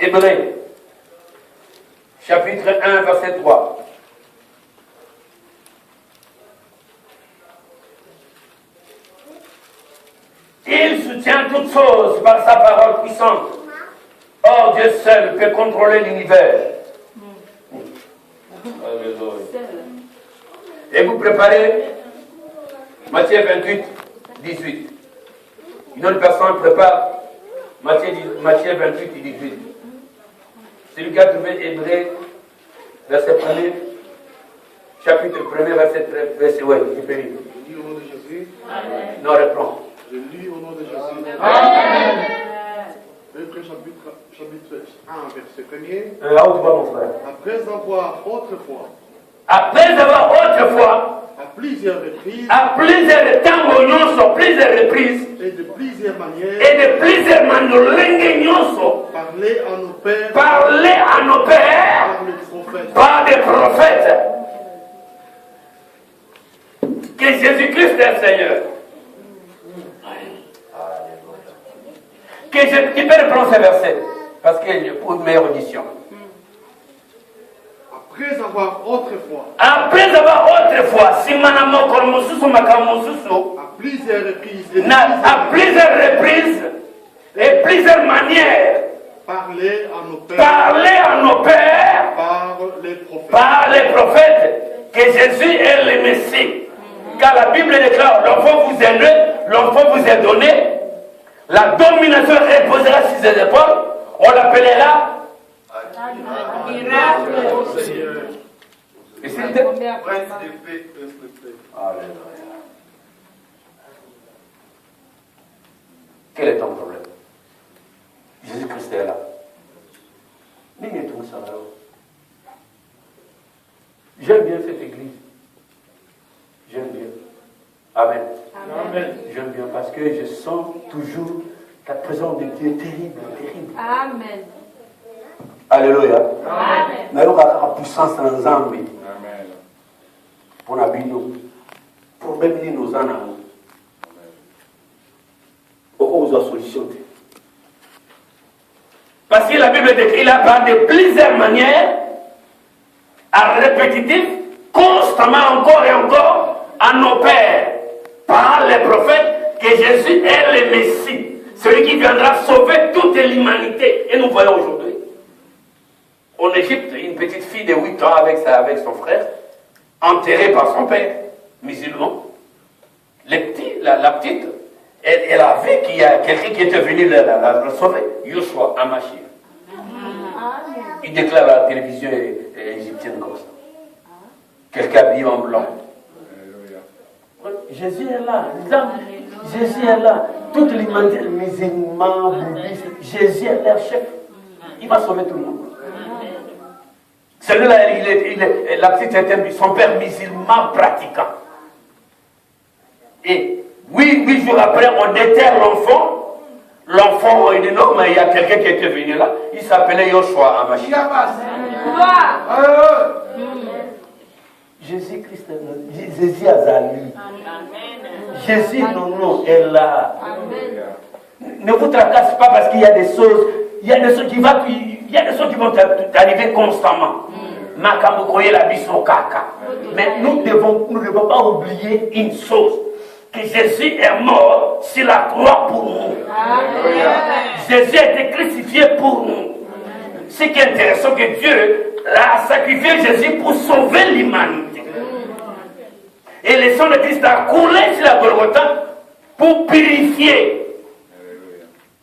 Hébreux, chapitre 1, verset 3. Il soutient toutes choses par sa parole puissante. Or, Dieu seul peut contrôler l'univers. Et vous préparez Matthieu 28, 18. Une autre personne prépare Matthieu 28 et 18. Celui qui a trouvé Hébreux, verset 1er, chapitre 1er, verset 13, ouais, tu peux lire. Je lis au nom de Jésus. Amen. Non, reprends. Je lis au nom de Jésus. Amen. Hébreux chapitre 1, verset 1er. Là où tu vas, mon frère. Après avoir autrefois, à plusieurs reprises, et de plusieurs manières, parler à nos pères, par des prophètes. Que Jésus-Christ est Seigneur. Qui peut reprendre ce verset? Parce qu'il y a pour une meilleure audition. Après avoir autrefois, si manamo kormususu makamususu, à plusieurs reprises et plusieurs manières, parler à nos pères, par les prophètes, que Jésus est le Messie. Car la Bible déclare, l'enfant vous est né, l'enfant vous est donné, la domination reposera sur ses épaules, on l'appellera miracle. Et c'est Alléluia. Quel est ton problème? Jésus-Christ est là. J'aime bien cette église. J'aime bien. Amen. Amen. J'aime bien parce que je sens toujours la présence de Dieu terrible, terrible. Amen. Alléluia. Amen. Mais il y a la puissance dans nos âmes. Amen. Pour nous, pour même nos âmes. Pourquoi vous avez solution? Parce que la Bible décrit là par de plusieurs manières, à répétitif, constamment encore et encore, à nos pères, par les prophètes, que Jésus est le Messie, celui qui viendra sauver toute l'humanité. Et nous voyons aujourd'hui, en Égypte, une petite fille de 8 ans avec son frère, enterrée par son père, musulman. La petite, elle a vu qu'il y a quelqu'un qui était venu la sauver, Yoshua Amashia. Il déclare à la télévision égyptienne comme ça. Quelqu'un habillé en blanc. Jésus est là, Jésus est là. Toute l'humanité, musulmans, bouddhistes, Jésus est leur chef. Il va sauver tout le monde. Celui-là, la petite était son père musulman pratiquant. Et 8 jours après, on déterre l'enfant. L'enfant, il dit non, mais il y a quelqu'un qui était venu là. Il s'appelait Yoshua Amashia. Jésus-Christ est là. Jésus Azali. Jésus, non, est là. Ne vous tracasse pas parce qu'il y a des choses. Il y a des choses qui vont t'arriver constamment. Mais nous ne devons pas oublier une chose. Que Jésus est mort sur la croix pour nous. Jésus a été crucifié pour nous. Ce qui est intéressant, que Dieu a sacrifié Jésus pour sauver l'humanité. Et le sang de Christ a coulé sur la Golgotha pour purifier.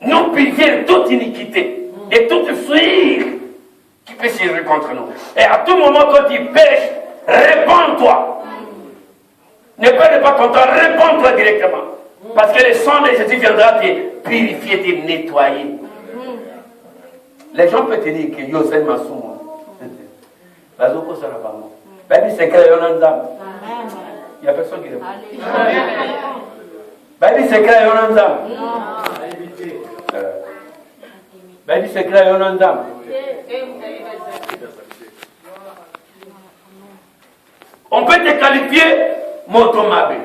Nous purifier de toute iniquité, de toute souillure qui peut s'irrer contre nous. Et à tout moment, quand tu pêches, répands-toi. Ne perds pas ton temps, réponds-toi directement. Parce que le sang de Jésus viendra te purifier, te nettoyer. Les gens peuvent te dire que Yosef Massouma. La Zoko Sarabamo. Baby secret Yonandam. Il n'y a personne qui répond. Baby secret Yonandam. Baby secret Yonandam. On peut te qualifier Motomabe.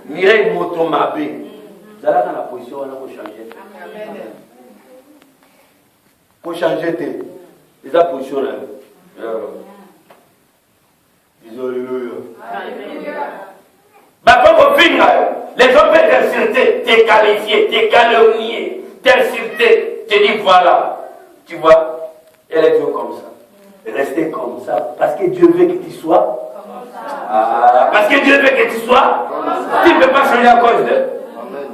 Mireille Motomabe. Vous allez dans la position, on va changer. Pour changer tes positions là. Disons alléluia. Bah, comme au film, les gens peuvent t'insulter, te qualifier, te calomnier, t'insulter, te dire voilà. Tu vois, elle est toujours comme ça. Restez comme ça. Parce que Dieu veut que tu sois. Parce que Dieu veut que tu sois. Tu ne peux pas changer à cause d'eux. Amen.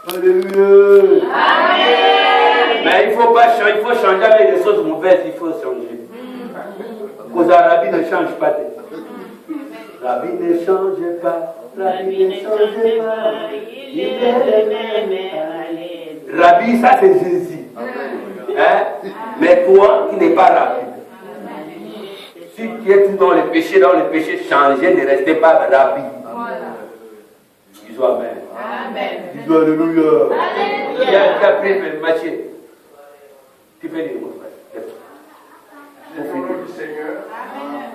Alléluia. Amen. Mais il faut pas changer, il faut changer avec des choses mauvaises, il faut changer. Cause Rabbi ne change pas. Rabbi ne change pas. Rabbi ne change pas. Il est le même. Rabbi, ça c'est Jésus. Hein? Mais toi, tu n'es pas Rabbi. Si tu es tout dans le péché, changez, ne restez pas Rabbi. Disons Amen. Amen. Disons Alléluia. Alléluia. Tu as pris le marché. Tu peux dire, mon frère. Au nom du Seigneur. Amen.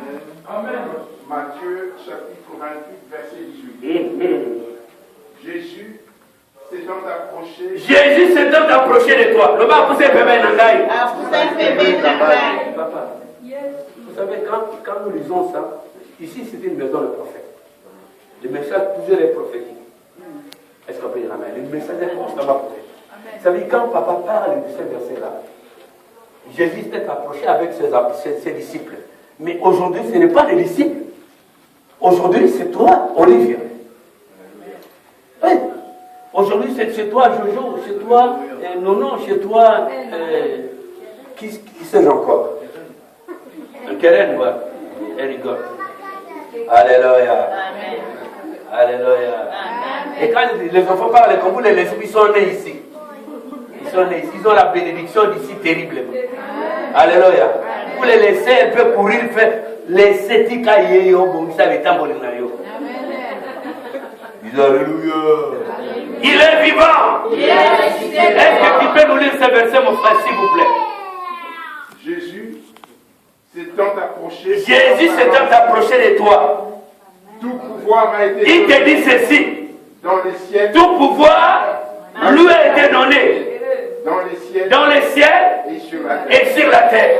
Amen. Matthieu chapitre 28, verset 18. Jésus s'étant approché. Jésus s'étant approché de toi. Le bas poussé bébé Nangaï. Papa. Vous savez, quand nous lisons ça, ici c'est une maison de prophète. Le message toujours est prophétique. Est-ce qu'on peut dire Amen? Le message est constamment prophétique. Vous savez, quand papa parle de ce verset-là, Jésus s'est approché avec ses disciples. Mais aujourd'hui, ce n'est pas des disciples. Aujourd'hui, c'est toi, Olivier. Oui. Aujourd'hui, c'est toi, Jojo, c'est toi, Nono, c'est toi, qui sais-je encore? Keren, voilà. Elle rigole. Alléluia. Alléluia. Et quand les enfants parlent comme vous, les esprits sont nés ici. Ils sont nés ici. Ils ont la bénédiction d'ici terriblement. Alléluia. Vous les laissez un peu courir, laissez tika yeyo, bon, ça va être Alléluia. Il est vivant. Est-ce que tu peux nous lire ce verset, mon frère, s'il vous plaît? Jésus s'étant approché. Jésus s'étant approché de toi. Tout pouvoir m'a été donné. Il te dit ceci. Dans les ciels. Tout pouvoir lui a été donné. Dans les ciels et sur la terre.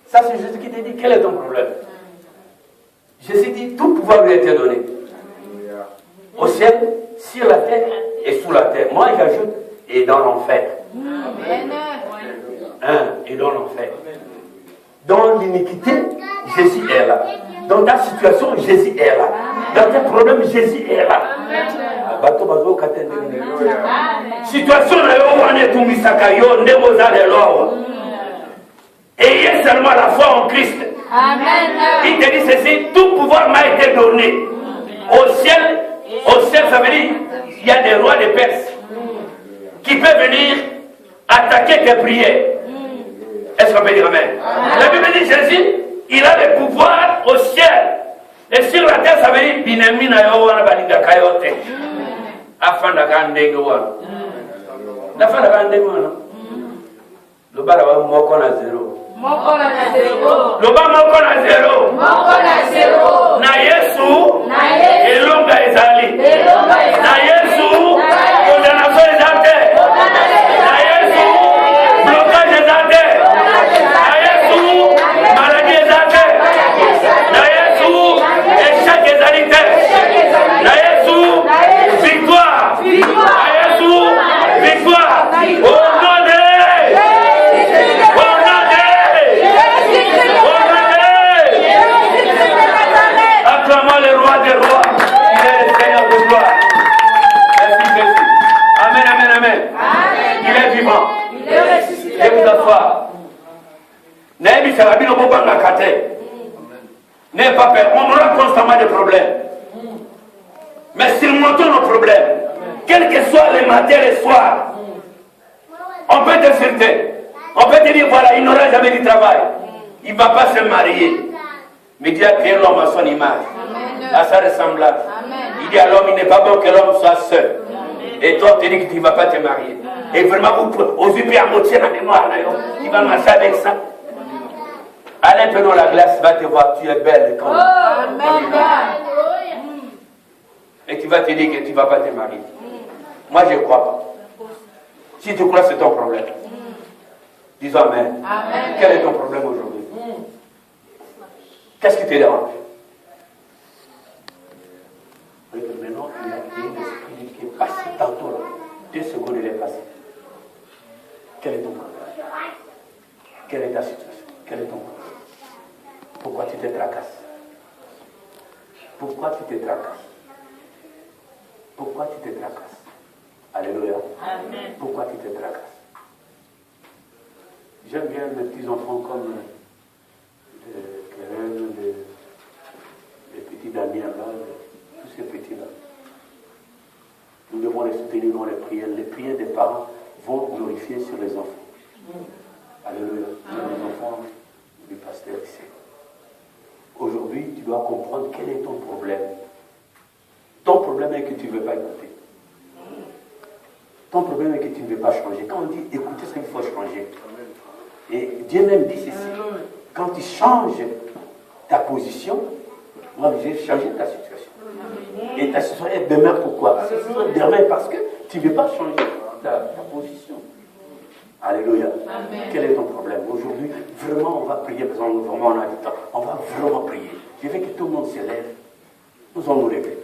Ça, c'est Jésus qui te dit quel est ton problème. Jésus dit tout pouvoir lui a été donné. Au ciel, sur la terre et sous la terre. Moi, j'ajoute et dans l'enfer. Et dans l'enfer. Dans l'iniquité, Jésus est là. Dans ta situation, Jésus est là. Dans tes problèmes, Jésus est là. Situation ayez seulement la foi en Christ. Il te dit ceci, tout pouvoir m'a été donné. Au ciel, ça veut dire il y a des rois de Perse qui peuvent venir attaquer tes prières. Est-ce qu'on peut dire Amen? La Bible dit Jésus, il a le pouvoir au ciel. Et sur la terre, ça veut dire Binamina Yowana Balinga Kayote. Afin d'agrandir la fin d'agrandir le bas là-bas, moko na zéro. Le bas moko na zéro. Na Yesu, elonga ezali. Na Yesu, condamnation ezate. Na Yesu, blocage ezate. Na Yesu, maladie ezate. Na Yesu, échec ezali te. Na Yesu, victoire. Na Yesu, victoire. Au nom de acclamons le roi des rois. Il est le Seigneur de gloire. Merci Jésus. Amen, amen, amen. Il est vivant. Et vous asseoir. N'est pas peur. On aura constamment des problèmes. Mais surmontons nos problèmes. Quel que soit le matin et le soir, on peut t'insulter. On peut te dire, voilà, il n'aura jamais du travail. Il ne va pas se marier. Mais Dieu a créé l'homme à son image, à sa ressemblance. Il dit à l'homme, il n'est pas bon que l'homme soit seul. Et toi, tu dis que tu ne vas pas te marier. Et vraiment, aux yeux à moitié la mémoire, tu vas marcher avec ça. Allez, prenons la glace, va te voir, tu es belle. Quand et tu vas te dire que tu ne vas pas te marier. Moi, je ne crois pas. Si tu crois, c'est ton problème. Disons Amen. Amen. Quel est ton problème aujourd'hui? Qu'est-ce qui te dérange? Maintenant, il y a un esprit qui est passé tantôt là. 2 secondes, il est passé. Quel est ton problème? Quelle est ta situation? Quel est ton problème? Pourquoi tu te tracasses? Pourquoi tu te tracasses? Pourquoi tu te tracasses? Alléluia. Amen. Pourquoi tu te tracasses? J'aime bien mes petits enfants comme Keren, les petits Damien là, tous ces petits-là. Nous devons les soutenir dans les prières. Les prières des parents vont glorifier sur les enfants. Alléluia. Les enfants du pasteur ici. Aujourd'hui, tu dois comprendre quel est ton problème. Ton problème est que tu ne veux pas écouter. Ton problème est que tu ne veux pas changer. Quand on dit écouter, c'est qu'il faut changer. Et Dieu même dit ceci. Quand tu changes ta position, moi j'ai changé ta situation. Et ta situation est demain pourquoi? C'est demain parce que tu ne veux pas changer ta position. Alléluia. Amen. Quel est ton problème? Aujourd'hui, vraiment, on va prier, parce qu'on vraiment on a du temps. On va vraiment prier. Je veux que tout le monde se lève. Nous allons nous lever.